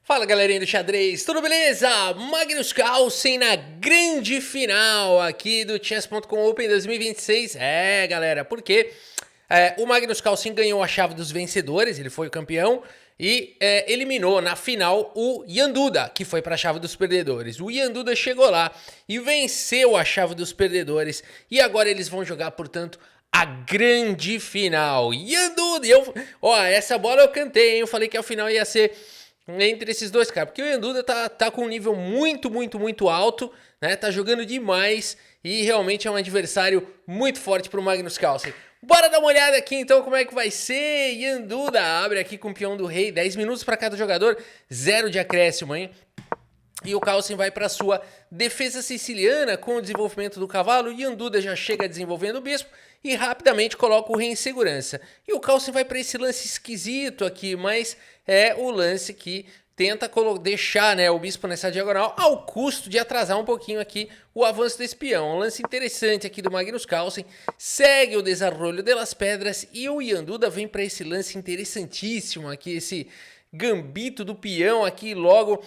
Fala galerinha do xadrez, tudo beleza? Magnus Carlsen na grande final aqui do Chess.com Open 2026. Galera, porque o Magnus Carlsen ganhou a chave dos vencedores, ele foi o campeão e eliminou na final o Jan Duda, que foi para a chave dos perdedores. O Jan Duda chegou lá e venceu a chave dos perdedores e agora eles vão jogar, portanto, a grande final. Jan Duda, essa bola eu cantei, hein? Eu falei que a final ia ser entre esses dois caras, porque o Jan Duda tá com um nível muito alto, né? Tá jogando demais e realmente é um adversário muito forte pro Magnus Carlsen. Bora dar uma olhada aqui então como é que vai ser. Jan Duda abre aqui com o peão do rei, 10 minutos para cada jogador, 0 de acréscimo, hein? E o Carlsen vai para sua defesa siciliana com o desenvolvimento do cavalo. O Jan Duda já chega desenvolvendo o bispo e rapidamente coloca o rei em segurança. E o Carlsen vai para esse lance esquisito aqui, mas é o lance que tenta deixar, né, o bispo nessa diagonal ao custo de atrasar um pouquinho aqui o avanço desse peão. Um lance interessante aqui do Magnus Carlsen, segue o desenrolho das pedras e o Jan Duda vem para esse lance interessantíssimo aqui, esse gambito do peão aqui logo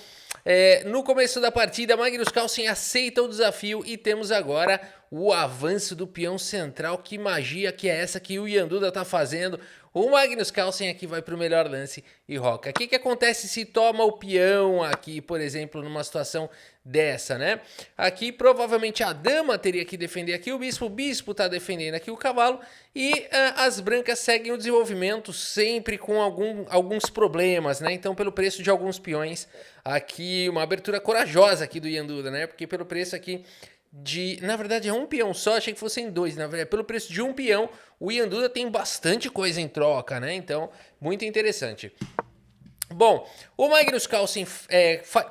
no começo da partida. Magnus Carlsen aceita o desafio e temos agora o avanço do peão central. Que magia que é essa que o Jan Duda tá fazendo? O Magnus Carlsen aqui vai para o melhor lance e roca. O que acontece se toma o peão aqui, por exemplo, numa situação dessa, né? Aqui provavelmente a dama teria que defender aqui o bispo tá defendendo aqui o cavalo e as brancas seguem o desenvolvimento sempre com alguns problemas, né? Então pelo preço de alguns peões aqui, uma abertura corajosa aqui do Jan Duda, né? Porque pelo preço aqui na verdade é um peão só, achei que fossem dois, na verdade, pelo preço de um peão, o Jan Duda tem bastante coisa em troca, né? Então, muito interessante. Bom, o Magnus Carlsen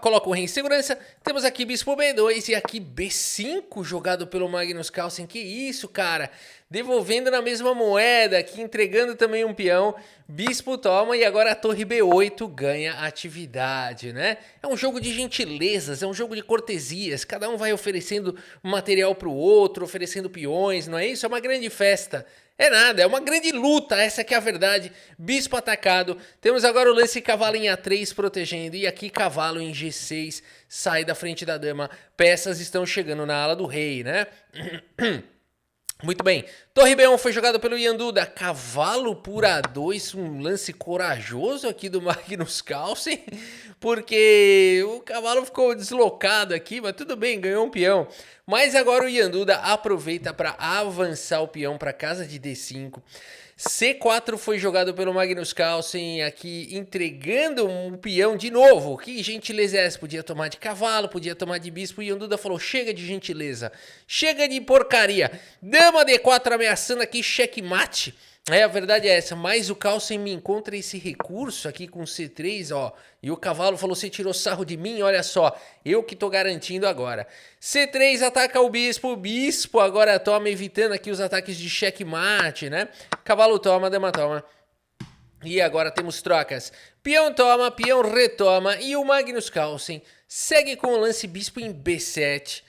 coloca o rei em segurança, temos aqui bispo B2 e aqui B5 jogado pelo Magnus Carlsen. Que isso, cara? Devolvendo na mesma moeda, aqui entregando também um peão, bispo toma e agora a torre B8 ganha atividade, né? É um jogo de gentilezas, é um jogo de cortesias, cada um vai oferecendo material para o outro, oferecendo peões, não é isso? É uma grande festa. É nada, é uma grande luta, essa que é a verdade. Bispo atacado, temos agora o lance cavalo em A3 protegendo e aqui cavalo em G6 sai da frente da dama. Peças estão chegando na ala do rei, né? Muito bem, torre B1 foi jogado pelo Jan Duda, cavalo por A2, um lance corajoso aqui do Magnus Carlsen, porque o cavalo ficou deslocado aqui, mas tudo bem, ganhou um peão. Mas agora o Jan Duda aproveita para avançar o peão para casa de D5. C4 foi jogado pelo Magnus Carlsen aqui, entregando um peão de novo. Que gentileza é essa? Podia tomar de cavalo, podia tomar de bispo. E o Jan Duda falou, chega de gentileza, chega de porcaria. Dama D4 ameaçando aqui, checkmate. A verdade é essa, mas o Carlsen me encontra esse recurso aqui com C3, ó. E o cavalo falou, você tirou sarro de mim? Olha só, eu que tô garantindo agora. C3 ataca o bispo agora toma, evitando aqui os ataques de checkmate, né? Cavalo toma, dama toma. E agora temos trocas. Peão toma, peão retoma. E o Magnus Carlsen segue com o lance bispo em B7.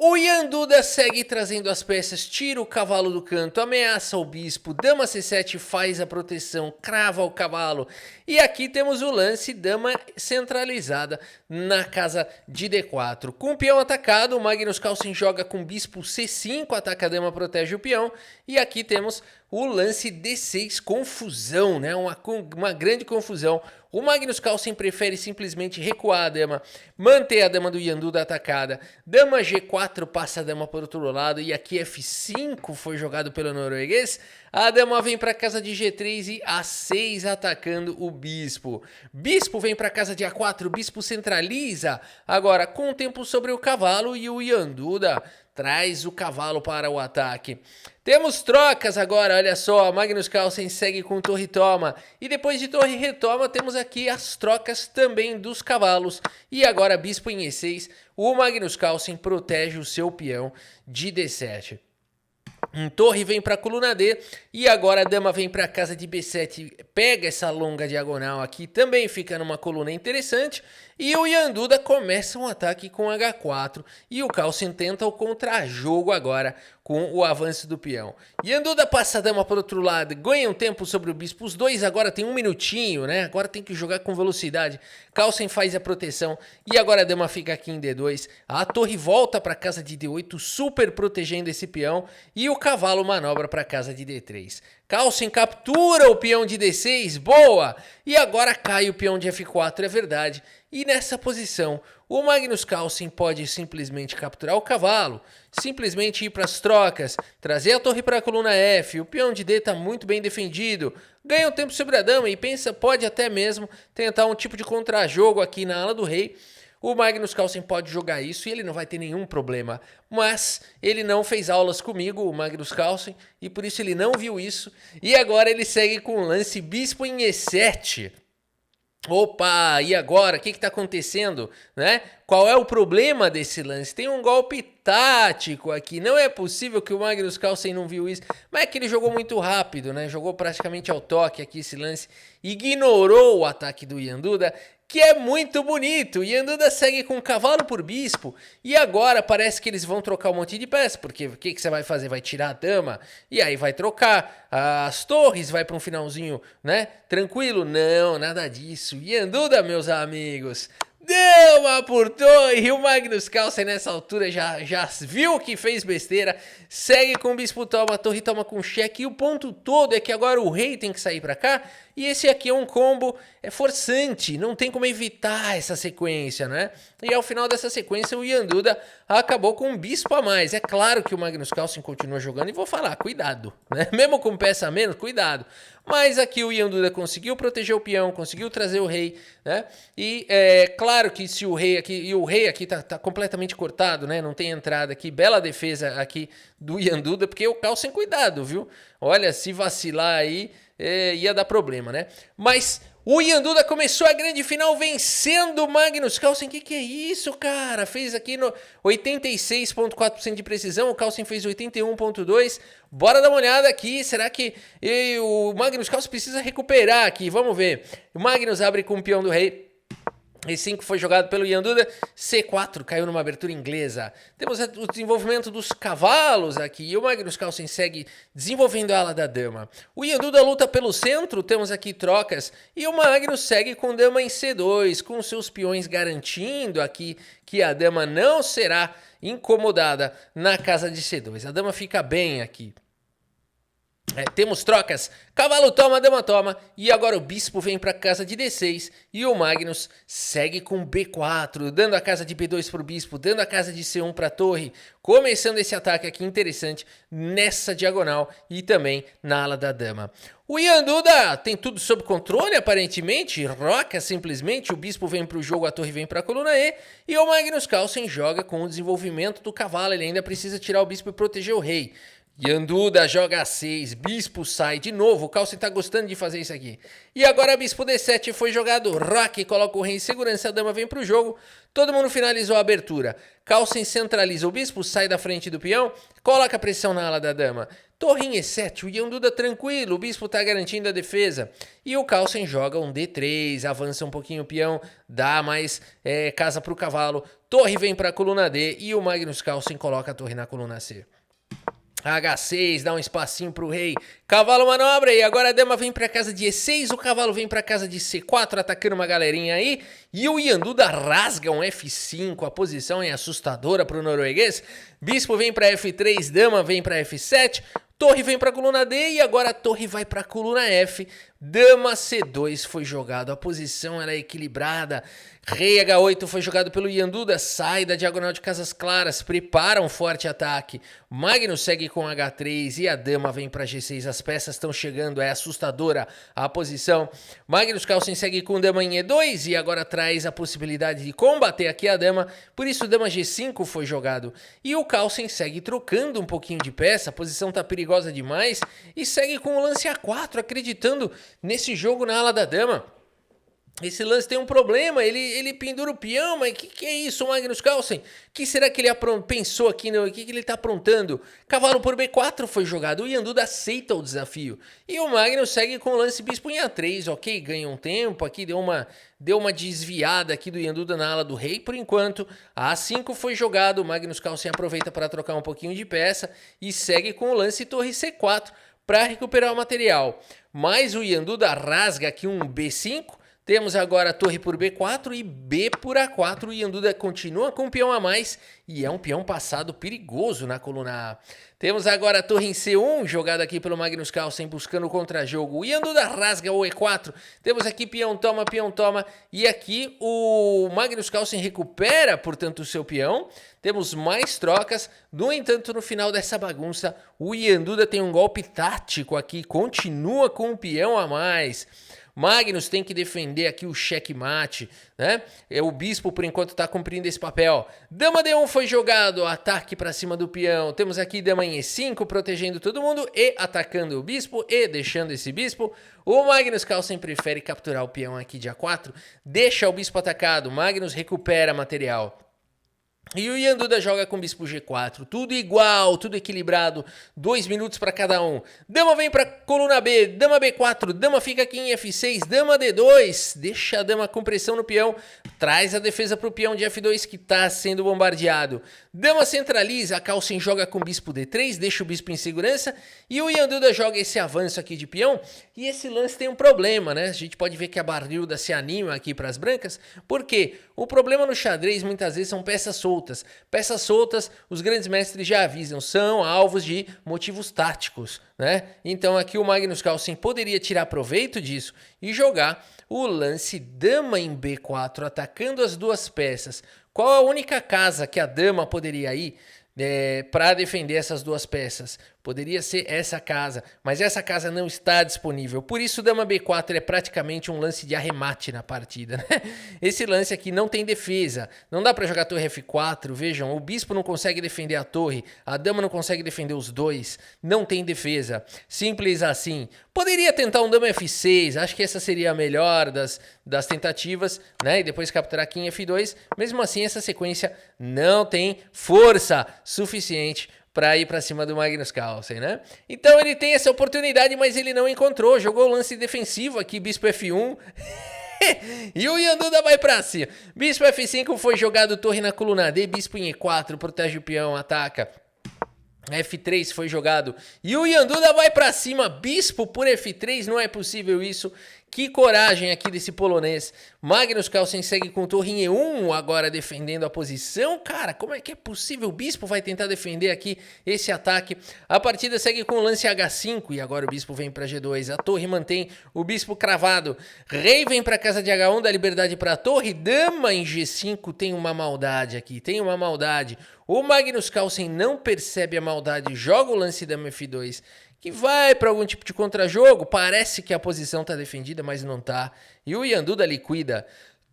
O Jan Duda segue trazendo as peças, tira o cavalo do canto, ameaça o bispo, dama C7 faz a proteção, crava o cavalo. E aqui temos o lance dama centralizada na casa de D4. Com o peão atacado, o Magnus Carlsen joga com bispo C5, ataca a dama, protege o peão. E aqui temos o lance D6, confusão, né? Uma grande confusão. O Magnus Carlsen prefere simplesmente recuar a dama, manter a dama do Jan Duda atacada. Dama G4 passa a dama por outro lado e aqui F5 foi jogado pelo norueguês. A dama vem para casa de G3 e A6 atacando o bispo. Bispo vem para casa de A4, bispo centraliza. Agora com o tempo sobre o cavalo e o Jan Duda traz o cavalo para o ataque. Temos trocas agora, olha só, Magnus Carlsen segue com torre toma. E depois de torre retoma, temos aqui as trocas também dos cavalos. E agora bispo em E6, o Magnus Carlsen protege o seu peão de D7. Torre vem para a coluna D e agora a dama vem para a casa de B7, pega essa longa diagonal aqui, também fica numa coluna interessante. E o Jan Duda começa um ataque com H4 e o Carlsen tenta o contra-jogo agora com o avanço do peão. Yanduda passa a dama para o outro lado, ganha um tempo sobre o bispo. Os dois agora tem um minutinho, né? Agora tem que jogar com velocidade. Carlsen faz a proteção e agora a dama fica aqui em D2. A torre volta para casa de D8, super protegendo esse peão. E o cavalo manobra para casa de D3. Carlsen captura o peão de D6, boa! E agora cai o peão de F4, é verdade. E nessa posição, o Magnus Carlsen pode simplesmente capturar o cavalo, simplesmente ir para as trocas, trazer a torre para a coluna F, o peão de D está muito bem defendido, ganha um tempo sobre a dama e pensa, pode até mesmo tentar um tipo de contrajogo aqui na ala do rei. O Magnus Carlsen pode jogar isso e ele não vai ter nenhum problema, mas ele não fez aulas comigo, o Magnus Carlsen, e por isso ele não viu isso, e agora ele segue com o lance bispo em E7. Opa, e agora? O que está acontecendo? Né? Qual é o problema desse lance? Tem um golpe tático aqui. Não é possível que o Magnus Carlsen não viu isso. Mas é que ele jogou muito rápido, né? Jogou praticamente ao toque aqui esse lance. Ignorou o ataque do Yanduda, que é muito bonito. Yanduda segue com cavalo por bispo. E agora parece que eles vão trocar um monte de peças. Porque o que você vai fazer? Vai tirar a dama? E aí vai trocar as torres? Vai para um finalzinho, né? Tranquilo? Não, nada disso. Yanduda, meus amigos, dama por torre. E o Magnus Carlsen nessa altura já viu que fez besteira. Segue com o bispo toma, a torre toma com cheque. E o ponto todo é que agora o rei tem que sair para cá. E esse aqui é um combo forçante, não tem como evitar essa sequência, né? E ao final dessa sequência o Yanduda acabou com um bispo a mais. É claro que o Magnus Carlsen continua jogando e vou falar, cuidado, né? Mesmo com peça a menos, cuidado. Mas aqui o Yanduda conseguiu proteger o peão, conseguiu trazer o rei, né? E é claro que se o rei aqui tá completamente cortado, né? Não tem entrada aqui, bela defesa aqui do Yanduda, porque o Carlsen, cuidado, viu? Olha, se vacilar aí, ia dar problema, né? Mas o Yanduda começou a grande final vencendo o Magnus Carlsen. Que é isso, cara? Fez aqui no 86,4% de precisão, o Carlsen fez 81,2%. Bora dar uma olhada aqui, será que o Magnus Carlsen precisa recuperar aqui? Vamos ver. O Magnus abre com o peão do rei. E5 foi jogado pelo Yanduda, C4 caiu numa abertura inglesa. Temos o desenvolvimento dos cavalos aqui, e o Magnus Carlsen segue desenvolvendo a ala da dama. O Yanduda luta pelo centro, temos aqui trocas, e o Magnus segue com dama em C2, com seus peões garantindo aqui que a dama não será incomodada na casa de C2. A dama fica bem aqui. Temos trocas, cavalo toma, dama toma, e agora o bispo vem para a casa de D6 e o Magnus segue com B4, dando a casa de B2 para o bispo, dando a casa de C1 para a torre, começando esse ataque aqui interessante nessa diagonal e também na ala da dama. O Yanduda tem tudo sob controle aparentemente, roca simplesmente, o bispo vem para o jogo, a torre vem para a coluna E e o Magnus Carlsen joga com o desenvolvimento do cavalo, ele ainda precisa tirar o bispo e proteger o rei. Yanduda joga A6, bispo sai de novo, o Carlsen tá gostando de fazer isso aqui. E agora bispo D7 foi jogado, Rock coloca o rei em segurança, a dama vem pro jogo, todo mundo finalizou a abertura. Carlsen centraliza o bispo, sai da frente do peão, coloca pressão na ala da dama. Torre em E7, o Yanduda tranquilo, o bispo tá garantindo a defesa. E o Carlsen joga um D3, avança um pouquinho o peão, dá mais casa pro cavalo. Torre vem pra coluna D e o Magnus Carlsen coloca a torre na coluna C. H6, dá um espacinho pro rei, cavalo manobra e agora a dama vem pra casa de E6, o cavalo vem pra casa de C4 atacando uma galerinha aí e o Yanduda rasga um F5, a posição é assustadora pro norueguês, bispo vem pra F3, dama vem pra F7, torre vem pra coluna D e agora a torre vai pra coluna F, dama C2 foi jogado, a posição era equilibrada, rei H8 foi jogado pelo Yanduda, sai da diagonal de casas claras, prepara um forte ataque, Magnus segue com H3 e a dama vem para G6, as peças estão chegando, é assustadora a posição, Magnus Carlsen segue com dama em E2 e agora traz a possibilidade de combater aqui a dama, por isso dama G5 foi jogado, e o Carlsen segue trocando um pouquinho de peça, a posição tá perigosa demais, e segue com o lance A4, acreditando nesse jogo na ala da dama. Esse lance tem um problema, ele pendura o peão, mas que é isso, Magnus Carlsen? Que será que ele pensou aqui, o que ele tá aprontando? Cavalo por B4 foi jogado, o Ian Duda aceita o desafio. E o Magnus segue com o lance bispo em A3, ok, ganha um tempo, aqui deu uma desviada aqui do Ian Duda na ala do rei, por enquanto. A A5 foi jogado, o Magnus Carlsen aproveita para trocar um pouquinho de peça e segue com o lance torre C4 para recuperar o material. Mas o Ian Duda rasga aqui um B5, temos agora a torre por B4 e B por A4. O Ian Duda continua com um peão a mais e é um peão passado perigoso na coluna A. Temos agora a torre em C1, jogada aqui pelo Magnus Carlsen, buscando o contra-jogo. O Ian Duda rasga o E4. Temos aqui peão toma. E aqui o Magnus Carlsen recupera, portanto, o seu peão. Temos mais trocas. No entanto, no final dessa bagunça, o Ian Duda tem um golpe tático aqui. Continua com um peão a mais. Magnus tem que defender aqui o checkmate, né? O bispo, por enquanto, está cumprindo esse papel. Dama D1 foi jogado, ataque para cima do peão. Temos aqui dama em E5, protegendo todo mundo e atacando o bispo e deixando esse bispo. O Magnus Carlsen prefere capturar o peão aqui de A4, deixa o bispo atacado. Magnus recupera material. E o Ian Duda joga com bispo G4, tudo igual, tudo equilibrado, 2 minutos para cada um. Dama vem para coluna B, dama B4, dama fica aqui em F6, dama D2, deixa a dama com pressão no peão, traz a defesa para o peão de F2 que está sendo bombardeado. Dama centraliza, a Carlsen joga com bispo D3, deixa o bispo em segurança, e o Ian Duda joga esse avanço aqui de peão, e esse lance tem um problema, né? A gente pode ver que a barrilda se anima aqui para as brancas, porque o problema no xadrez muitas vezes são peças soltas. Peças soltas, os grandes mestres já avisam, são alvos de motivos táticos, né? Então aqui o Magnus Carlsen poderia tirar proveito disso e jogar o lance dama em B4, atacando as duas peças. Qual a única casa que a dama poderia ir para defender essas duas peças? Poderia ser essa casa, mas essa casa não está disponível. Por isso, dama B4 é praticamente um lance de arremate na partida, né? Esse lance aqui não tem defesa. Não dá para jogar torre F4. Vejam, o bispo não consegue defender a torre, a dama não consegue defender os dois. Não tem defesa. Simples assim. Poderia tentar um dama F6. Acho que essa seria a melhor das tentativas, né? E depois capturar aqui em F2. Mesmo assim, essa sequência não tem força suficiente para ir para cima do Magnus Carlsen, né? Então ele tem essa oportunidade, mas ele não encontrou. Jogou o lance defensivo aqui, bispo F1. E o Ian Duda vai para cima. Bispo F5 foi jogado, torre na coluna D, bispo em E4, protege o peão, ataca. F3 foi jogado e o Ian Duda vai pra cima, bispo por F3, não é possível isso. Que coragem aqui desse polonês. Magnus Carlsen segue com torre em E1, agora defendendo a posição. Cara, como é que é possível? O bispo vai tentar defender aqui esse ataque. A partida segue com o lance H5 e agora o bispo vem para G2. A torre mantém o bispo cravado. Rei vem para casa de H1, dá liberdade para a torre. Dama em G5, tem uma maldade aqui, tem uma maldade. O Magnus Carlsen não percebe a maldade, joga o lance dama F2, que vai para algum tipo de contrajogo. Parece que a posição está defendida, mas não tá. E o Ian Duda liquida.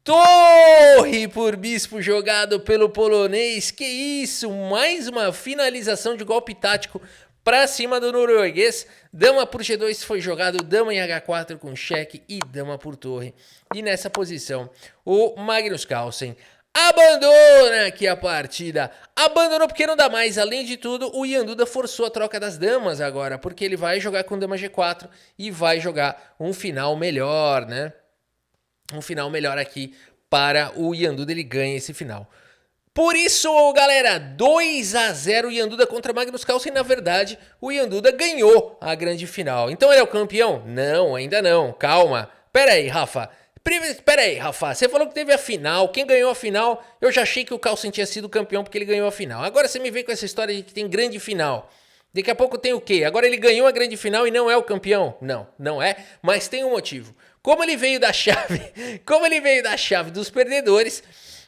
Torre por bispo jogado pelo polonês. Que isso? Mais uma finalização de golpe tático para cima do norueguês. Dama por G2 foi jogado, dama em H4 com cheque e dama por torre. E nessa posição, o Magnus Carlsen abandona aqui a partida. Abandonou porque não dá mais. Além de tudo, o Ian Duda forçou a troca das damas agora, porque ele vai jogar com dama G4 e vai jogar um final melhor, né? Um final melhor aqui para o Ian Duda, ele ganha esse final. Por isso, galera, 2-0 Ian Duda contra Magnus Carlsen. Na verdade, o Ian Duda ganhou a grande final. Então ele é o campeão? Não, ainda não. Calma. Pera aí, Rafa. Você falou que teve a final, quem ganhou a final, eu já achei que o Carlsen tinha sido campeão porque ele ganhou a final. Agora você me vem com essa história de que tem grande final. Daqui a pouco tem o quê? Agora ele ganhou a grande final e não é o campeão? Não, não é, mas tem um motivo. Como ele veio da chave dos perdedores,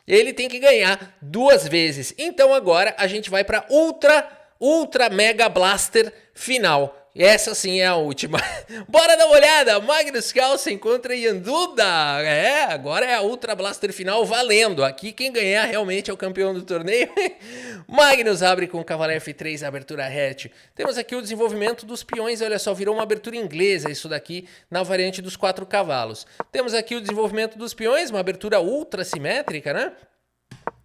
ele tem que ganhar 2 vezes. Então agora a gente vai para Ultra Mega Blaster final. Essa sim é a última. Bora dar uma olhada. Magnus Carlsen contra Ian Duda. Agora é a Ultra Blaster final valendo. Aqui quem ganhar realmente é o campeão do torneio. Magnus abre com cavalo F3, abertura hatch. Temos aqui o desenvolvimento dos peões. Olha só, virou uma abertura inglesa isso daqui na variante dos 4 cavalos. Temos aqui o desenvolvimento dos peões, uma abertura ultra simétrica, né?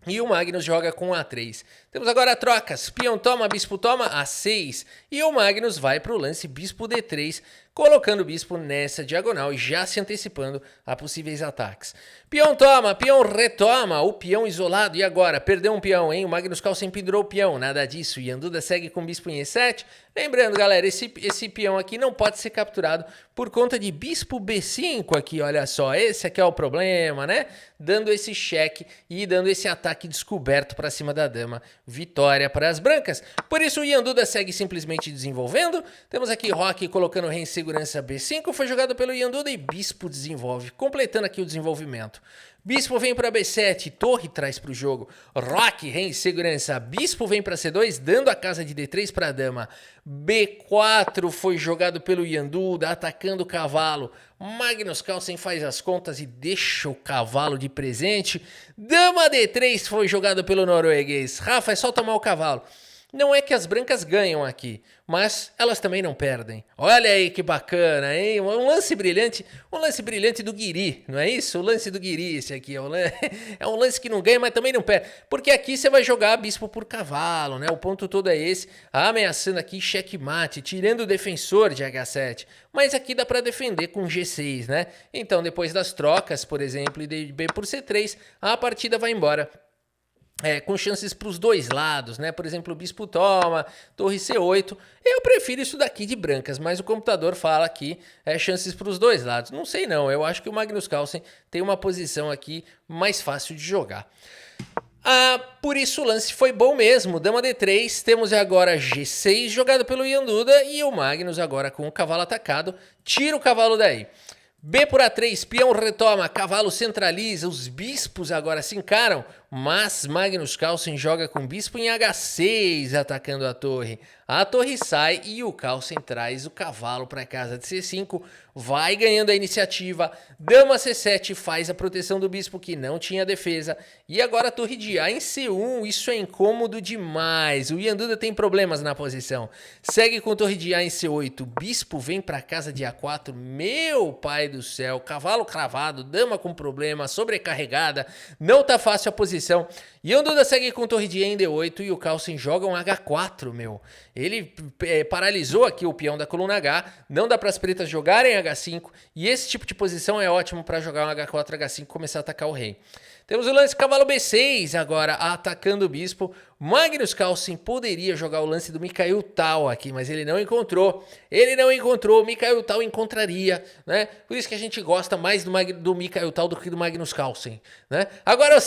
E o Magnus joga com A3. Temos agora trocas. Peão toma, bispo toma, A6. E o Magnus vai para o lance bispo D3, colocando o bispo nessa diagonal e já se antecipando a possíveis ataques. Peão toma, peão retoma, o peão isolado. E agora? Perdeu um peão, hein? O Magnus Carlsen pendurou o peão. Nada disso. Ian Duda segue com bispo em E7. Lembrando, galera, esse peão aqui não pode ser capturado por conta de bispo B5 aqui, olha só. Esse aqui é o problema, né? Dando esse cheque e dando esse ataque descoberto para cima da dama. Vitória para as brancas. Por isso o Ian Duda segue simplesmente desenvolvendo. Temos aqui Roque colocando rei em segurança B5. Foi jogado pelo Ian Duda e bispo desenvolve. Completando aqui o desenvolvimento. Bispo vem para B7, torre traz para o jogo. Roque, rei em segurança. Bispo vem para C2, dando a casa de D3 para a dama. B4 foi jogado pelo Ian Duda, atacando o cavalo. Magnus Carlsen faz as contas e deixa o cavalo de presente. Dama D3 foi jogado pelo norueguês. Rafa, é só tomar o cavalo. Não é que as brancas ganham aqui, mas elas também não perdem. Olha aí que bacana, hein? Um lance brilhante do Guiri, não é isso? O lance do Guiri, esse aqui. É um lance que não ganha, mas também não perde. Porque aqui você vai jogar bispo por cavalo, né? O ponto todo é esse. Ameaçando aqui checkmate, tirando o defensor de H7. Mas aqui dá para defender com G6, né? Então, depois das trocas, por exemplo, e de B por C3, a partida vai embora. Com chances para os dois lados, né? Por exemplo, o bispo toma, torre C8. Eu prefiro isso daqui de brancas, mas o computador fala aqui chances para os dois lados. Não sei não, eu acho que o Magnus Carlsen tem uma posição aqui mais fácil de jogar. Por isso o lance foi bom mesmo. Dama D3, temos agora G6 jogado pelo Ian Duda e o Magnus agora com o cavalo atacado. Tira o cavalo daí. B por A3, peão retoma, cavalo centraliza, os bispos agora se encaram, mas Magnus Carlsen joga com bispo em H6 atacando a torre. A torre sai e o Carlsen traz o cavalo para casa de C5, vai ganhando a iniciativa. Dama C7 faz a proteção do bispo que não tinha defesa. E agora a torre de A em C1, isso é incômodo demais. O Ian Duda tem problemas na posição. Segue com torre de A em C8, bispo vem para casa de A4. Meu pai do céu, cavalo cravado, dama com problema, sobrecarregada. Não tá fácil a posição. Ian Duda segue com torre de E em D8 e o Carlsen joga um H4, meu. Ele paralisou aqui o peão da coluna H, não dá para as pretas jogarem H5 e esse tipo de posição é ótimo para jogar um H4, H5 e começar a atacar o rei. Temos o lance cavalo B6 agora atacando o bispo. Magnus Carlsen poderia jogar o lance do Mikhail Tal aqui, mas ele não encontrou. O Mikhail Tal encontraria, né? Por isso que a gente gosta mais do Mikhail Tal do que do Magnus Carlsen, né? Agora é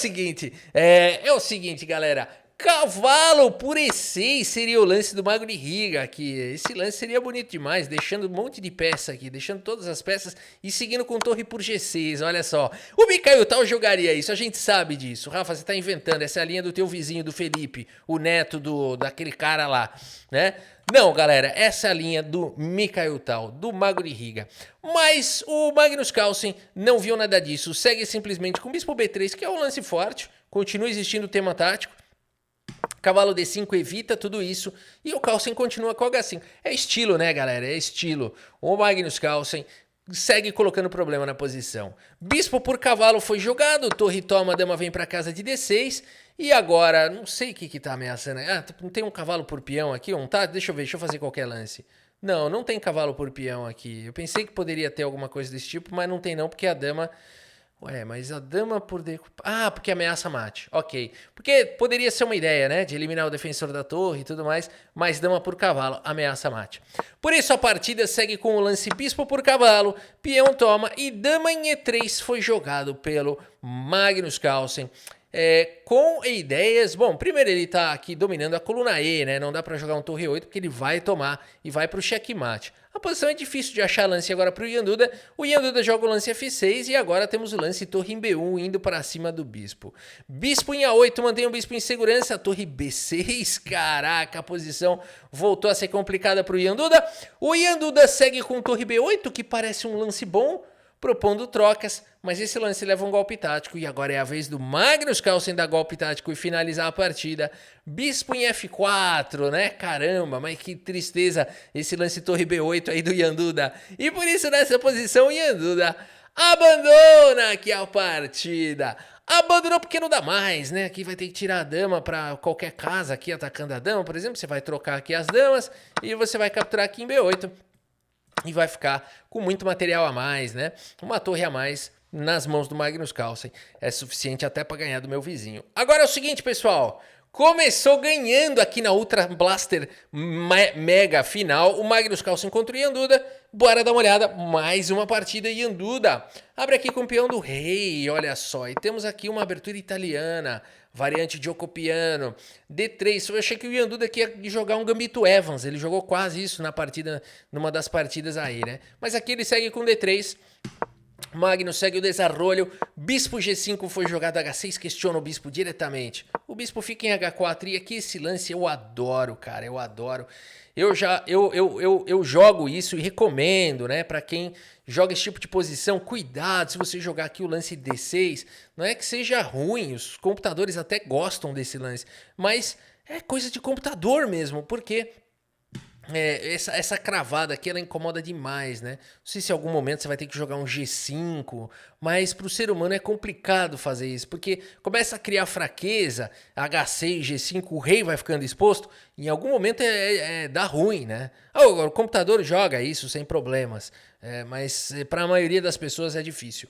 o seguinte, galera. Cavalo por E6 seria o lance do Mago de Riga aqui. Esse lance seria bonito demais, deixando um monte de peça aqui, deixando todas as peças e seguindo com torre por G6, olha só. O Mikhail Tal jogaria isso, a gente sabe disso. Rafa, você tá inventando, essa é a linha do teu vizinho, do Felipe, o neto daquele cara lá, né? Não, galera, essa é a linha do Mikhail Tal, do Mago de Riga. Mas o Magnus Carlsen não viu nada disso, segue simplesmente com bispo B3, que é um lance forte, continua existindo o tema tático. Cavalo D5 evita tudo isso e o Carlsen continua com o H5. É estilo, né, galera? É estilo. O Magnus Carlsen segue colocando problema na posição. Bispo por cavalo foi jogado, torre toma, dama vem para casa de D6 e agora, não sei o que tá ameaçando. Não tem um cavalo por peão aqui? Deixa eu fazer qualquer lance. Não tem cavalo por peão aqui. Eu pensei que poderia ter alguma coisa desse tipo, mas não tem não, porque a dama... mas a dama por... porque ameaça mate. Ok. Porque poderia ser uma ideia, né? De eliminar o defensor da torre e tudo mais. Mas dama por cavalo, ameaça mate. Por isso a partida segue com o lance bispo por cavalo. Peão toma e dama em E3 foi jogado pelo Magnus Carlsen. com ideias. Bom, primeiro ele tá aqui dominando a coluna E, né? Não dá pra jogar um torre 8 porque ele vai tomar e vai pro checkmate. A posição é difícil de achar lance agora pro Yanduda. O Yanduda joga o lance F6 e agora temos o lance torre em B1 indo para cima do bispo. Bispo em A8 mantém o bispo em segurança. Torre B6, caraca, a posição voltou a ser complicada pro Yanduda. O Yanduda segue com torre B8, que parece um lance bom, propondo trocas, mas esse lance leva um golpe tático e agora é a vez do Magnus Carlsen dar golpe tático e finalizar a partida. Bispo em F4, né? Caramba, mas que tristeza esse lance torre B8 aí do Yanduda. E por isso nessa posição o Yanduda abandona aqui a partida. Abandonou porque não dá mais, né? Aqui vai ter que tirar a dama para qualquer casa aqui atacando a dama, por exemplo. Você vai trocar aqui as damas e você vai capturar aqui em B8. E vai ficar com muito material a mais, né? Uma torre a mais nas mãos do Magnus Carlsen. É suficiente até para ganhar do meu vizinho. Agora é o seguinte, pessoal. Começou ganhando aqui na Ultra Blaster Mega final o Magnus Carlsen contra o Yanduda. Bora dar uma olhada. Mais uma partida Yanduda. Abre aqui com o peão do rei, olha só. E temos aqui uma abertura italiana. Variante de Ocopiano, D3. Eu achei que o Yanduda aqui ia jogar um Gambito Evans. Ele jogou quase isso na partida, numa das partidas aí, né? Mas aqui ele segue com D3. Magnus segue o desarrolho. Bispo G5 foi jogado H6. Questiona o bispo diretamente. O bispo fica em H4. E aqui esse lance eu adoro, cara. Eu adoro. Eu jogo isso e recomendo, né? Pra quem joga esse tipo de posição, cuidado se você jogar aqui o lance D6. Não é que seja ruim, os computadores até gostam desse lance, mas é coisa de computador mesmo, porque essa cravada aqui ela incomoda demais, né? Não sei se em algum momento você vai ter que jogar um G5, mas para o ser humano é complicado fazer isso, porque começa a criar fraqueza, H6, G5, o rei vai ficando exposto, em algum momento dá ruim, né? O computador joga isso sem problemas, mas para a maioria das pessoas é difícil.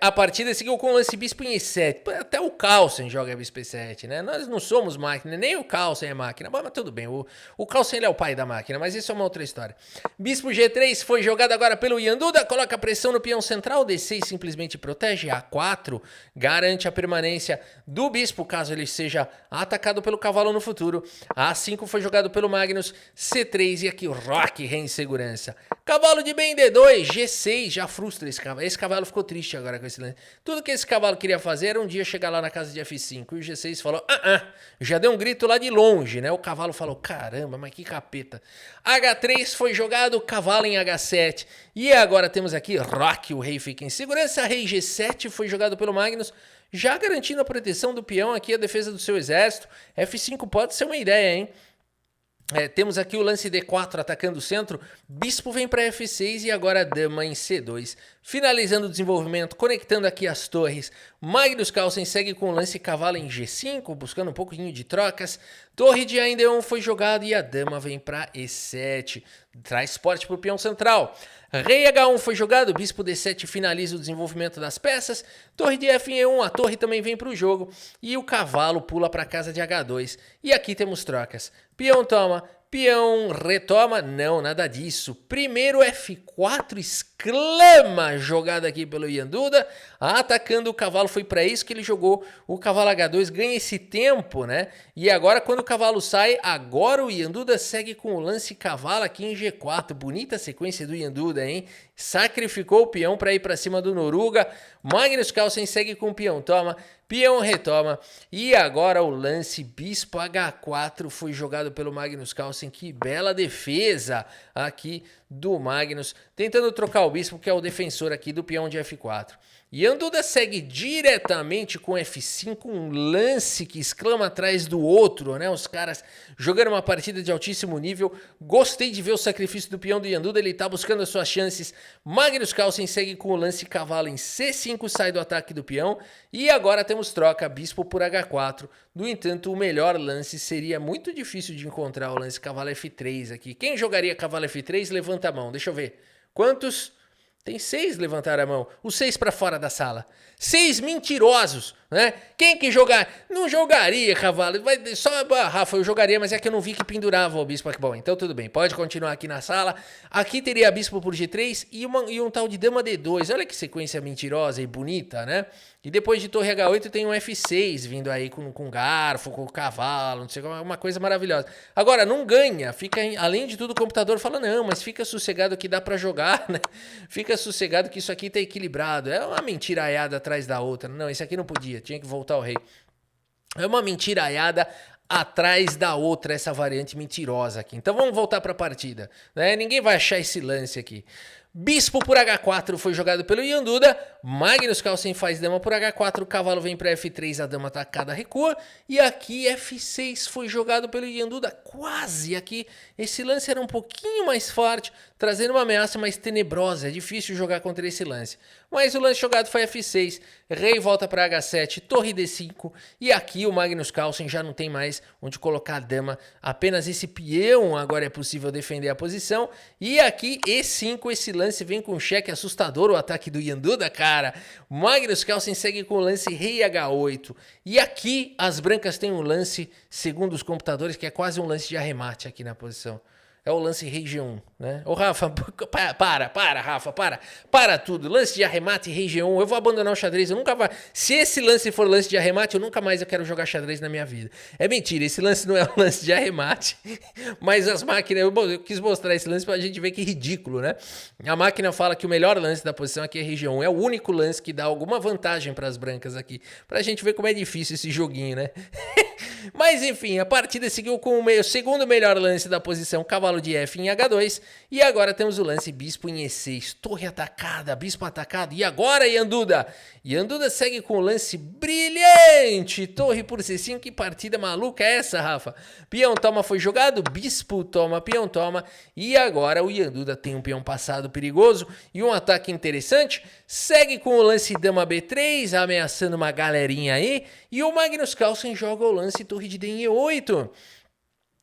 A partida seguiu com o lance bispo em E7. Até o Carlsen joga bispo E7, né? Nós não somos máquina, nem o Carlsen é máquina. Mas tudo bem, o Carlsen ele é o pai da máquina, mas isso é uma outra história. Bispo G3 foi jogado agora pelo Yanduda, coloca pressão no peão central, D6 simplesmente protege, A4 garante a permanência do bispo, caso ele seja atacado pelo cavalo no futuro. A5 foi jogado pelo Magnus, C3 e aqui o Rock rei em segurança. Cavalo de bem D2, G6, já frustra esse cavalo. Esse cavalo ficou triste agora com esse lance. Tudo que esse cavalo queria fazer era um dia chegar lá na casa de F5. E o G6 falou, já deu um grito lá de longe, né? O cavalo falou, caramba, mas que capeta. H3 foi jogado, cavalo em H7. E agora temos aqui Rock, o rei fica em segurança. Rei G7 foi jogado pelo Magnus, já garantindo a proteção do peão aqui, a defesa do seu exército. F5 pode ser uma ideia, hein? Temos aqui o lance D4 atacando o centro, bispo vem para F6 e agora dama em C2. Finalizando o desenvolvimento, conectando aqui as torres, Magnus Carlsen segue com o lance cavalo em G5, buscando um pouquinho de trocas. Torre de A em D1 foi jogado e a dama vem para E7, traz suporte para o peão central. Rei H1 foi jogado, bispo D7 finaliza o desenvolvimento das peças. Torre de F em E1, a torre também vem para o jogo. E o cavalo pula para a casa de H2. E aqui temos trocas. Peão toma, peão retoma. Não, nada disso. Primeiro F4, exclama, jogada aqui pelo Yanduda. Atacando o cavalo, foi para isso que ele jogou. O cavalo H2 ganha esse tempo, né? E agora quando o cavalo sai, agora o Yanduda segue com o lance cavalo aqui em G4. Bonita sequência do Yanduda, hein? Sacrificou o peão para ir para cima do Noruga. Magnus Carlsen segue com o peão toma, peão retoma. E agora o lance bispo H4 foi jogado pelo Magnus Carlsen. Que bela defesa aqui do Magnus, tentando trocar o bispo, que é o defensor aqui do peão de F4. Yanduda segue diretamente com F5, um lance que exclama atrás do outro, né? Os caras jogando uma partida de altíssimo nível. Gostei de ver o sacrifício do peão do Yanduda, ele tá buscando as suas chances. Magnus Carlsen segue com o lance cavalo em C5, sai do ataque do peão. E agora temos troca, bispo por H4. No entanto, o melhor lance seria muito difícil de encontrar, o lance cavalo F3 aqui. Quem jogaria cavalo F3, levanta a mão, deixa eu ver. Quantos? Tem 6 levantaram a mão. Os 6 para fora da sala. 6 mentirosos. né? Quem que jogar? Não jogaria, cavalo. Vai, só, Rafa, eu jogaria, mas é que eu não vi que pendurava o bispo aqui. Bom, então tudo bem, pode continuar aqui na sala. Aqui teria bispo por G3 e um tal de dama D2. Olha que sequência mentirosa e bonita, né? E depois de torre H8 tem um F6 vindo aí com garfo, com cavalo, não sei, uma coisa maravilhosa. Agora, não ganha, fica, além de tudo, o computador fala, não, mas fica sossegado que dá pra jogar, né? Fica sossegado que isso aqui tá equilibrado. É uma mentiraiada atrás da outra. Não, esse aqui não podia, tinha que voltar ao rei. É uma mentiraiada atrás da outra, essa variante mentirosa aqui. Então vamos voltar para a partida, né? Ninguém vai achar esse lance aqui. Bispo por H4 foi jogado pelo Yanduda. Magnus Carlsen faz dama por H4. O cavalo vem para F3, a dama atacada recua. E aqui F6 foi jogado pelo Yanduda. Quase aqui. Esse lance era um pouquinho mais forte, trazendo uma ameaça mais tenebrosa. É difícil jogar contra esse lance. Mas o lance jogado foi F6. Rei volta para H7, torre D5. E aqui o Magnus Carlsen já não tem mais onde colocar a dama. Apenas esse peão agora é possível defender a posição. E aqui E5, esse lance vem com um cheque assustador, o ataque do Yanduda, cara. Magnus Carlsen segue com o lance rei H8. E aqui as brancas têm um lance, segundo os computadores, que é quase um lance de arremate aqui na posição. É o lance rei G1, né? Ô, Rafa, Rafa, para tudo. Lance de arremate, rei G1, eu vou abandonar o xadrez, eu nunca vai. Se esse lance for lance de arremate, eu nunca mais quero jogar xadrez na minha vida. É mentira, esse lance não é um lance de arremate, mas as máquinas, eu quis mostrar esse lance pra gente ver que ridículo, né? A máquina fala que o melhor lance da posição aqui é rei G1, é o único lance que dá alguma vantagem pras brancas aqui, pra gente ver como é difícil esse joguinho, né? Mas enfim, a partida seguiu com o segundo melhor lance da posição, cavalo de F em H2, e agora temos o lance bispo em E6, torre atacada, bispo atacado, e agora Yanduda? Yanduda segue com o lance brilhante, torre por C5, que partida maluca é essa, Rafa? Peão toma foi jogado, bispo toma, peão toma, e agora o Yanduda tem um peão passado perigoso e um ataque interessante, segue com o lance dama B3, ameaçando uma galerinha aí, e o Magnus Carlsen joga o lance torre de D em E8.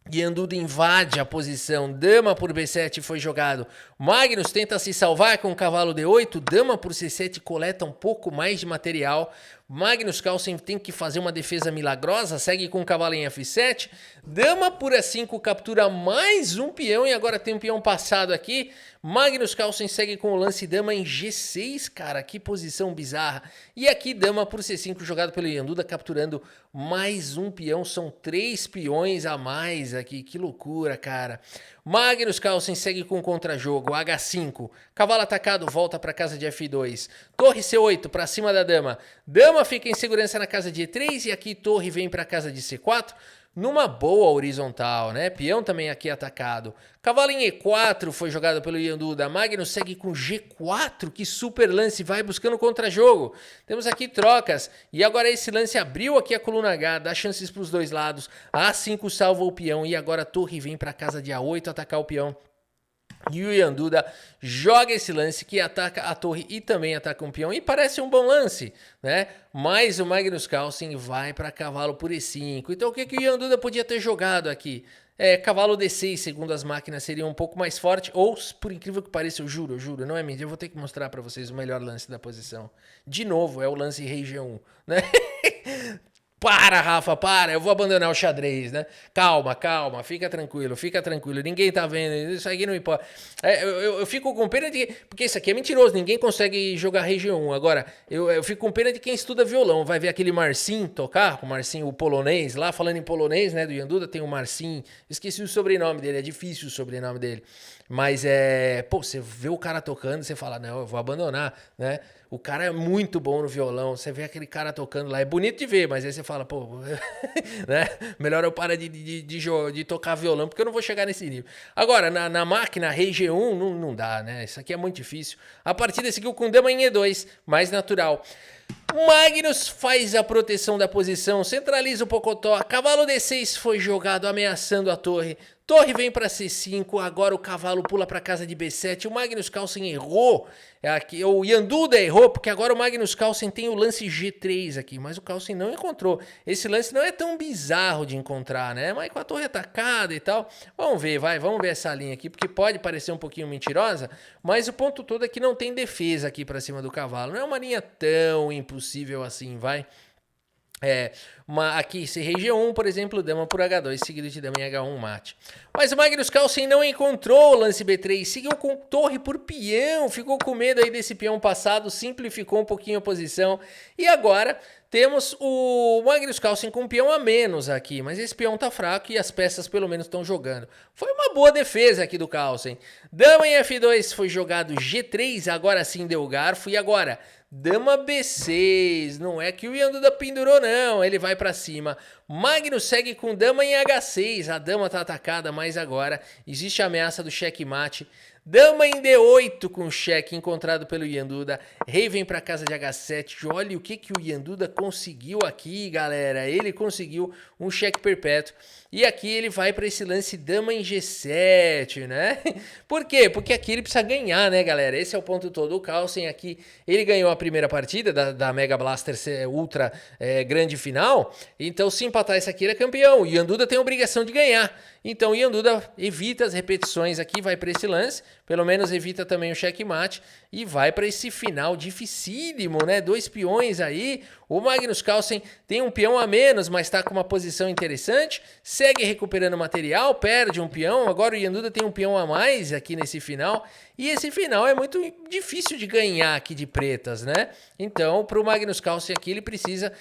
Yanduda invade a posição, dama por B7 foi jogado. Magnus tenta se salvar com o cavalo D8, dama por C7 coleta um pouco mais de material. Magnus Carlsen tem que fazer uma defesa milagrosa, segue com o cavalo em F7. Dama por A5 captura mais um peão e agora tem um peão passado aqui. Magnus Carlsen segue com o lance dama em G6, cara, que posição bizarra. E aqui dama por C5 jogado pelo Yanduda, capturando mais um peão, são 3 peões a mais aqui, que loucura, cara. Magnus Carlsen segue com o contrajogo, H5, cavalo atacado volta para casa de F2, torre C8 para cima da dama, dama fica em segurança na casa de E3 e aqui torre vem para casa de C4, numa boa horizontal, né? Peão também aqui atacado. Cavalo em E4 foi jogado pelo Yanduda. Magnus segue com G4. Que super lance. Vai buscando contra-jogo. Temos aqui trocas. E agora esse lance abriu aqui a coluna H. Dá chances para os dois lados. A5 salva o peão. E agora a torre vem para casa de A8 atacar o peão. E o Yanduda joga esse lance que ataca a torre e também ataca um peão. E parece um bom lance, né? Mas o Magnus Carlsen vai para cavalo por E5. Então o que o Yanduda podia ter jogado aqui? Cavalo D6, segundo as máquinas, seria um pouco mais forte. Ou, por incrível que pareça, eu juro, não é mentira. Eu vou ter que mostrar para vocês o melhor lance da posição. De novo, é o lance rei G1, né? Para, Rafa, para, eu vou abandonar o xadrez, né? Calma, fica tranquilo, ninguém tá vendo, isso aqui não importa. Eu fico com pena de... Porque isso aqui é mentiroso, ninguém consegue jogar rei G1. Agora, eu fico com pena de quem estuda violão, vai ver aquele Marcin tocar, o Marcin, o polonês, lá falando em polonês, né, do Yanduda, tem o Marcin, esqueci o sobrenome dele, é difícil o sobrenome dele. Mas pô, você vê o cara tocando, você fala, não, eu vou abandonar, né? O cara é muito bom no violão, você vê aquele cara tocando lá, é bonito de ver, mas aí você fala, pô, né? Melhor eu parar de tocar violão, porque eu não vou chegar nesse nível. Agora, na máquina rei G1, não dá, né? Isso aqui é muito difícil. A partida seguiu com dama em E2, mais natural. Magnus faz a proteção da posição, centraliza o pocotó, cavalo D6 foi jogado ameaçando a torre. Torre vem para C5, agora o cavalo pula para casa de B7, o Magnus Carlsen errou, o Yanduda errou, porque agora o Magnus Carlsen tem o lance G3 aqui, mas o Carlsen não encontrou. Esse lance não é tão bizarro de encontrar, né? Mas com a torre atacada e tal, vamos ver essa linha aqui, porque pode parecer um pouquinho mentirosa, mas o ponto todo é que não tem defesa aqui para cima do cavalo, não é uma linha tão impossível assim, vai. Aqui, se rei G1, por exemplo, dama por H2, seguido de dama em H1 mate. Mas o Magnus Carlsen não encontrou o lance B3, seguiu com torre por peão, ficou com medo aí desse peão passado, simplificou um pouquinho a posição. E agora temos o Magnus Carlsen com um peão a menos aqui, mas esse peão tá fraco e as peças pelo menos estão jogando. Foi uma boa defesa aqui do Carlsen. Dama em F2 foi jogado G3, agora sim deu garfo. E agora, dama B6, não é que o Ian Duda pendurou não, ele vai pra cima. Magnus segue com dama em H6, a dama tá atacada, mas agora existe a ameaça do checkmate. Dama em D8 com cheque encontrado pelo Ian Duda. Rei vem pra casa de H7. Olha o que o Ian Duda conseguiu aqui, galera. Ele conseguiu um cheque perpétuo. E aqui ele vai para esse lance dama em G7, né? Por quê? Porque aqui ele precisa ganhar, né, galera? Esse é o ponto todo. O Carlsen aqui, ele ganhou a primeira partida da Mega Blaster Ultra grande final. Então, se empatar esse aqui, ele é campeão. O Ian Duda tem a obrigação de ganhar. Então, o Ian Duda evita as repetições aqui, vai para esse lance. Pelo menos evita também o checkmate. E vai para esse final dificílimo, né? 2 peões aí. O Magnus Carlsen tem um peão a menos, mas está com uma posição interessante. Segue recuperando material, perde um peão. Agora o Ian Duda tem um peão a mais aqui nesse final. E esse final é muito difícil de ganhar aqui de pretas, né? Então, para o Magnus Carlsen aqui, ele precisa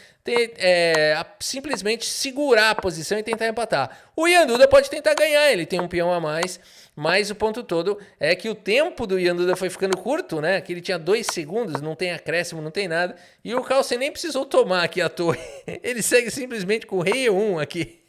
simplesmente segurar a posição e tentar empatar. O Ian Duda pode tentar ganhar, ele tem um peão a mais. Mas o ponto todo é que o tempo do Ian Duda foi ficando curto, né? Que ele tinha 2 segundos, não tem acréscimo, não tem nada. E o Carlsen nem precisou tomar aqui a torre. Ele segue simplesmente com o rei E1 aqui.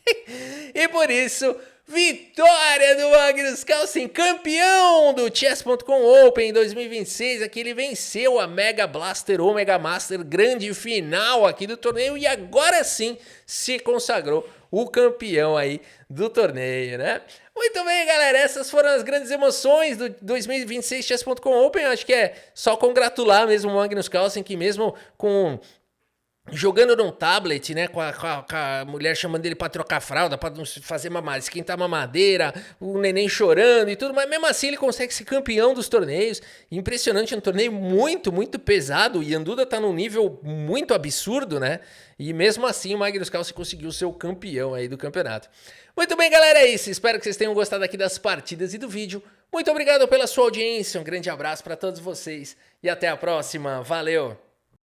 E por isso, vitória do Magnus Carlsen, campeão do Chess.com Open 2026. Aqui ele venceu a Mega Blaster Omega Master, grande final aqui do torneio. E agora sim se consagrou o campeão aí do torneio, né? Muito bem, galera, essas foram as grandes emoções do 2026 Chess.com Open. Eu acho que é só congratular mesmo o Magnus Carlsen, que mesmo jogando num tablet, né, com a mulher chamando ele pra trocar fralda, pra fazer esquentar mamadeira, o neném chorando e tudo, mas mesmo assim ele consegue ser campeão dos torneios. Impressionante, um torneio muito, muito pesado. O Ian Duda tá num nível muito absurdo, né? E mesmo assim o Magnus Carlsen conseguiu ser o campeão aí do campeonato. Muito bem, galera, é isso. Espero que vocês tenham gostado aqui das partidas e do vídeo. Muito obrigado pela sua audiência, um grande abraço pra todos vocês e até a próxima. Valeu!